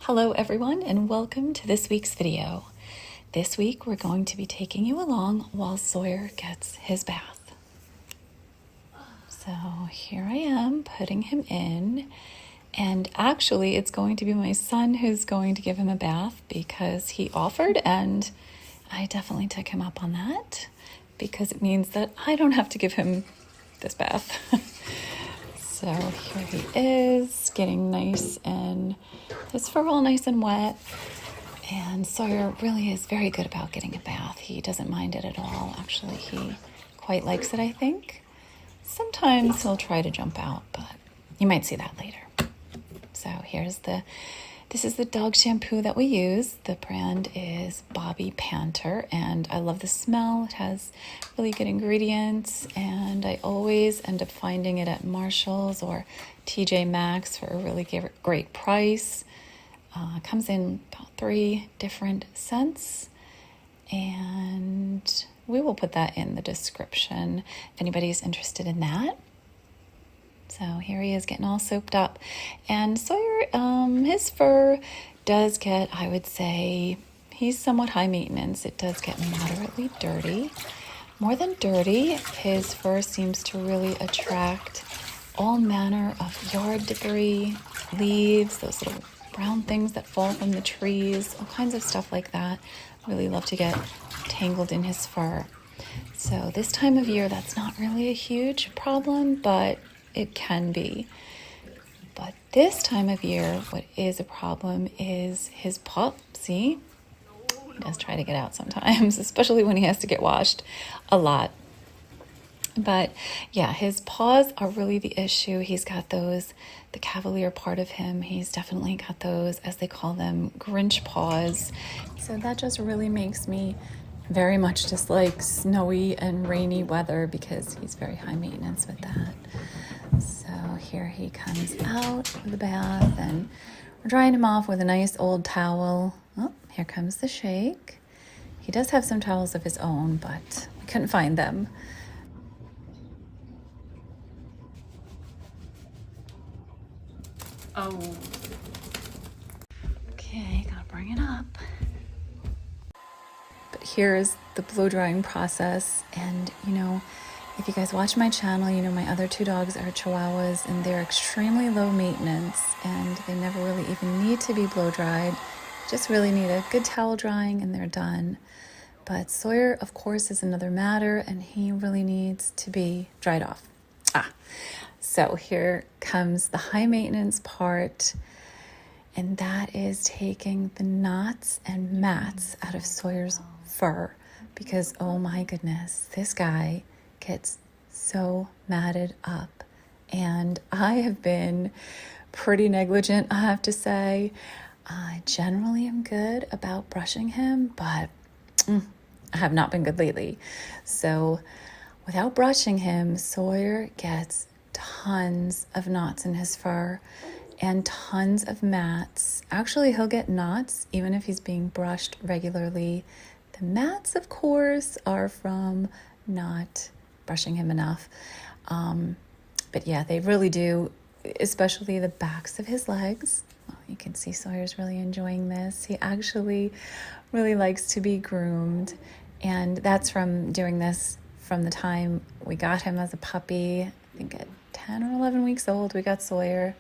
Hello everyone and welcome to this week's video. This week we're going to be taking you along while Sawyer gets his bath. So here I am putting him in, and actually it's going to be my son who's going to give him a bath because he offered, and I definitely took him up on that because it means that I don't have to give him this bath. So here he is, getting nice and his fur all nice and wet. And Sawyer really is very good about getting a bath. He doesn't mind it at all. Actually, he quite likes it, I think. Sometimes he'll try to jump out, but you might see that later. So this is the dog shampoo that we use. The brand is Bobby Panther, and I love the smell. It has really good ingredients, and I always end up finding it at Marshall's or TJ Maxx for a really great price. It comes in about 3 different scents, and we will put that in the description if anybody's interested in that. So here he is getting all soaped up. And Sawyer, his fur does get, I would say, he's somewhat high maintenance. It does get moderately dirty. More than dirty, his fur seems to really attract all manner of yard debris, leaves, those little brown things that fall from the trees, all kinds of stuff like that. Really love to get tangled in his fur. So this time of year, that's not really a huge problem, but it can be. But this time of year, what is a problem is his paw. See? He does try to get out sometimes, especially when he has to get washed a lot. But yeah, his paws are really the issue. He's got those, the cavalier part of him, he's definitely got those, as they call them, Grinch paws. So that just really makes me very much dislike snowy and rainy weather because he's very high maintenance with that. So here he comes out of the bath, and we're drying him off with a nice old towel. Oh, here comes the shake. He does have some towels of his own, but we couldn't find them. Oh. Okay, gotta bring it up. But here's the blow drying process, and if you guys watch my channel, my other 2 dogs are Chihuahuas, and they're extremely low maintenance, and they never really even need to be blow dried. Just really need a good towel drying and they're done. But Sawyer, of course, is another matter, and he really needs to be dried off. So here comes the high maintenance part, and that is taking the knots and mats out of Sawyer's fur, because oh my goodness, this guy gets so matted up. And I have been pretty negligent, I have to say. I generally am good about brushing him, but I have not been good lately. So without brushing him, Sawyer gets tons of knots in his fur and tons of mats. Actually, he'll get knots even if he's being brushed regularly. The mats, of course, are from not brushing him enough. But yeah, they really do, especially the backs of his legs. Well, you can see Sawyer's really enjoying this. He actually really likes to be groomed, and that's from doing this from the time we got him as a puppy. I think at 10 or 11 weeks old, we got Sawyer.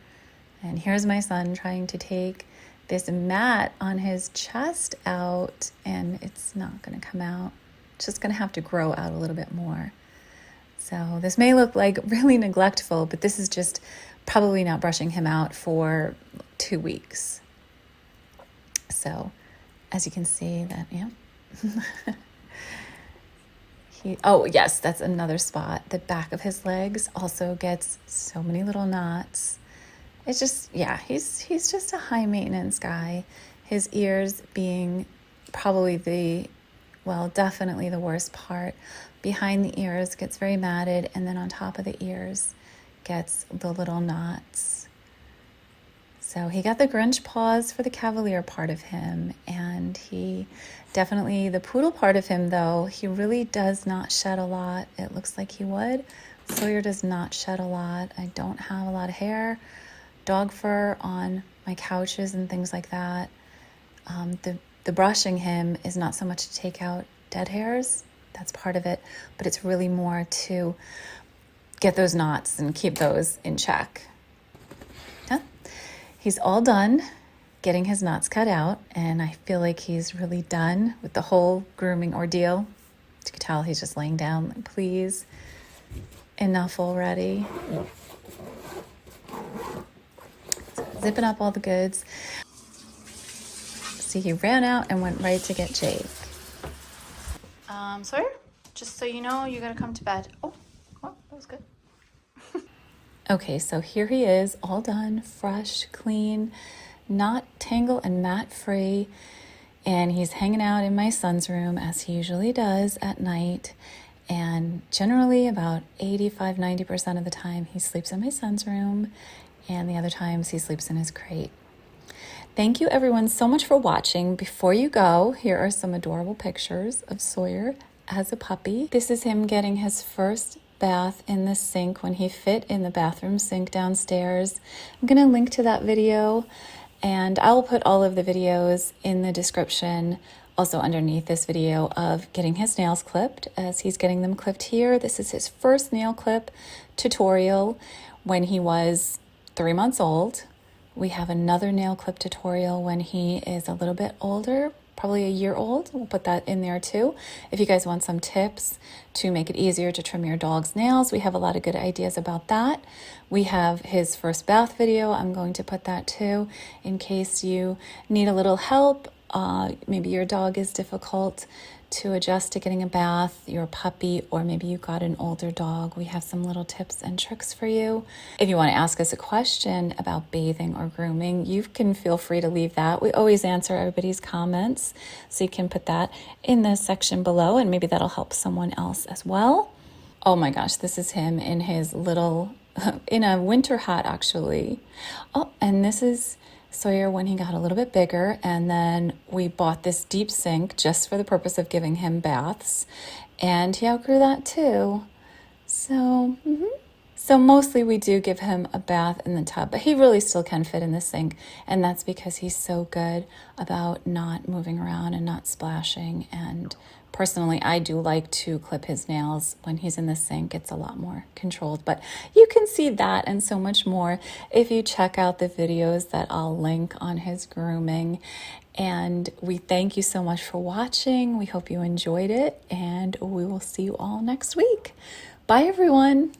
And here's my son trying to take this mat on his chest out, and it's not going to come out. It's just going to have to grow out a little bit more. So this may look like really neglectful, but this is just probably not brushing him out for 2 weeks. So as you can see that, oh yes, that's another spot. The back of his legs also gets so many little knots. It's just, yeah, he's just a high maintenance guy. His ears being probably definitely the worst part. Behind the ears gets very matted, and then on top of the ears gets the little knots. So he got the Grinch paws for the cavalier part of him, and he definitely, the poodle part of him though, he really does not shed a lot. It looks like he would. Sawyer does not shed a lot. I don't have a lot of hair. Dog fur on my couches and things like that. The brushing him is not so much to take out dead hairs, that's part of it, but it's really more to get those knots and keep those in check. Yeah. He's all done getting his knots cut out, and I feel like he's really done with the whole grooming ordeal. You can tell he's just laying down, like, please, enough already. So, zipping up all the goods. See, he ran out and went right to get Jake. Sawyer, just so you know, you gotta come to bed. Oh, well, that was good. Okay, so here he is, all done, fresh, clean, not tangle and mat free. And he's hanging out in my son's room as he usually does at night. And generally about 85-90% of the time he sleeps in my son's room, and the other times he sleeps in his crate. Thank you everyone so much for watching. Before you go, here are some adorable pictures of Sawyer as a puppy. This is him getting his first bath in the sink when he fit in the bathroom sink downstairs. I'm gonna link to that video, and I'll put all of the videos in the description, also underneath this video, of getting his nails clipped as he's getting them clipped here. This is his first nail clip tutorial when he was 3 months old. We have another nail clip tutorial when he is a little bit older, probably a year old. We'll put that in there too. If you guys want some tips to make it easier to trim your dog's nails, we have a lot of good ideas about that. We have his first bath video. I'm going to put that too in case you need a little help. Maybe your dog is difficult to adjust to getting a bath, your puppy, or maybe you got an older dog. We have some little tips and tricks for you. If you want to ask us a question about bathing or grooming, you can feel free to leave that. We always answer everybody's comments, so you can put that in the section below, and maybe that'll help someone else as well. Oh my gosh, this is him in his little, in a winter hat actually. Oh, and this is Sawyer when he got a little bit bigger, and then we bought this deep sink just for the purpose of giving him baths, and he outgrew that too. So mostly we do give him a bath in the tub, but he really still can fit in the sink, and that's because he's so good about not moving around and not splashing. And personally, I do like to clip his nails when he's in the sink. It's a lot more controlled, but you can see that and so much more if you check out the videos that I'll link on his grooming. And we thank you so much for watching. We hope you enjoyed it, and we will see you all next week. Bye, everyone.